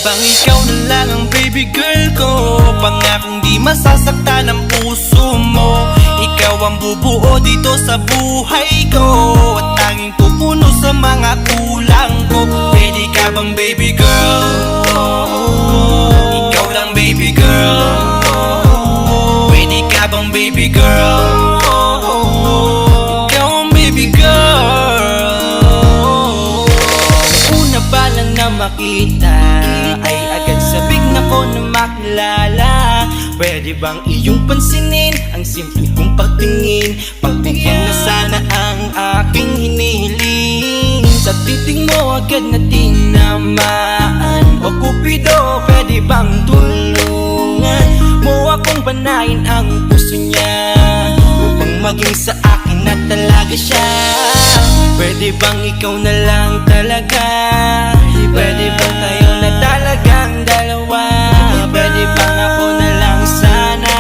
bang ikaw na lang ang baby girl ko? Pangakong di masasaktan ang puso mo. Ikaw ang bubuo dito sa buhay ko, at tanging pupuno sa mga kulang ko. Pwede ka bang baby girl? Ikaw lang baby girl. Pwede ka bang baby girl? Ikaw ang baby girl. Una pa lang na makita ay agad sabik na ko na makilala. Pwede bang iyong pansinin ang simple kong pagtingin? Pagbigyan na sana ang aking hinihiling. Sa titig mo agad na tinamaan. O Cupido, pwede bang tulungan mo akong banayin ang puso niya, upang maging sa akin na talaga siya? Pwede bang ikaw na lang talaga? Pwede bang tayo na talagang dalawa? Pwede bang ako na lang sana?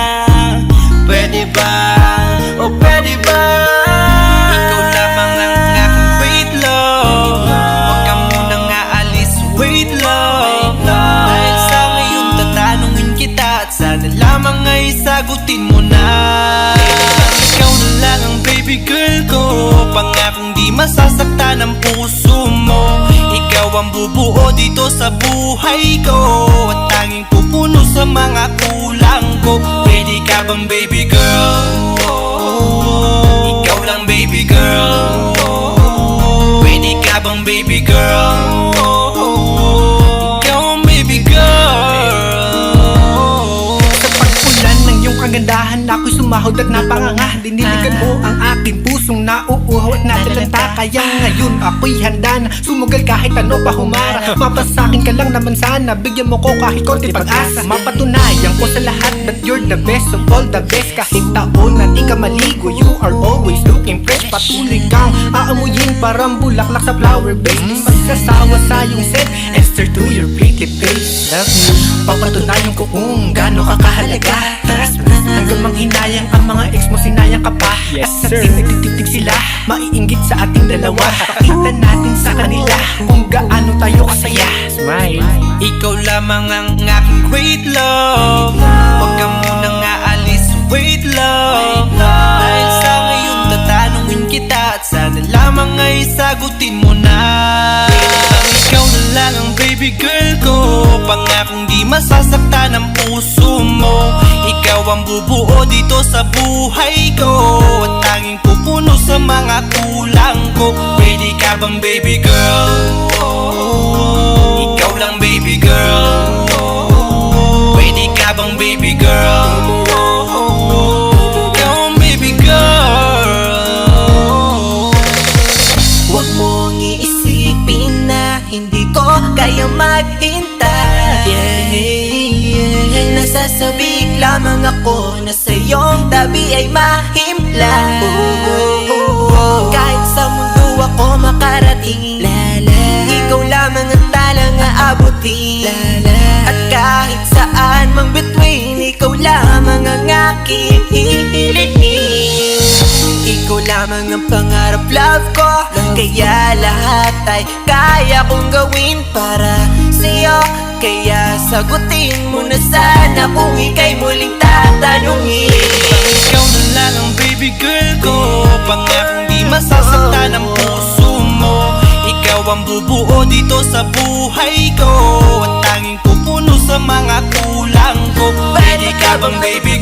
Pwede ba? O pwede ba? Ikaw lamang ang aking wait love. Huwag ka munang aalis, wait love. Dahil sa ngayon tatanungin kita, at sana lamang ay sagutin mo na. Ikaw na lang ang baby girl ko. Pangakong di masasaktan ang puso mo. Ikaw ang bubuo dito sa buhay ko, at tanging pupuno sa mga kulang ko. Pwede ka bang baby girl? Ikaw lang baby girl. Pwede ka bang baby girl? Ikaw ang baby girl. Sa pagpulan ng iyong kagandahan, ako'y sumahod at napanganga. Diniligan mo ang aking pusong nauuhaw at natalanta. Kaya ngayon ako'y handa na sumugal kahit ano pa humara. Mapasakin ka lang naman sana, bigyan mo ko kahit konti pag-asa. Mapatunayan ko sa lahat that you're the best of all the best. Kahit taon na di ka maligo, you are always looking fresh. Patuloy kang aamuyin parang bulaklak sa flower base. Di magsasawa sa iyong scent and stir to your pretty face. Love you, papatunayan ko kung gaano ka kahalaga. Taras hanggang manghinayang ang mga ex mo, sinayang ka pa. Yes, at sir. nagtitig sila, maiinggit sa ating dalawa. Pakita natin sa kanila kung gaano tayo kasaya. Smile. Ikaw lamang ang aking great love. Huwag ka munang aalis, wait love. Dahil sa ngayon tatanungin kita, at sana lamang ay sagutin mo na. Ikaw na lang ang baby girl ko. Pangakong di masasaktan ang puso mo. Ikaw ang bubuo dito sa buhay ko, at tanging pupuno sa mga kulang ko. Pwede ka bang baby girl? Ikaw lang baby girl. Pwede ka bang baby girl? Ikaw ang baby girl. Huwag mong iisipin na hindi ko kaya maghintay. Nasasabik lamang ako na sa iyong tabi ay mahimlay. Kahit sa mundo ako makarating, ikaw lamang ang talang aabutin. At kahit saan mang between, ikaw lamang ang aking hihilihin. Ikaw lamang ang pangarap, love ko. Kaya lahat ay kaya kong gawin para sa'yo. Kaya sagutin mo na sana kung ika'y muling tatanungin. Ikaw na lang ang baby girl ko. Pangakong di masasaktan ang puso mo. Ikaw ang bubuo dito sa buhay ko, at tanging pupuno sa mga kulang ko. Pwede ka bang baby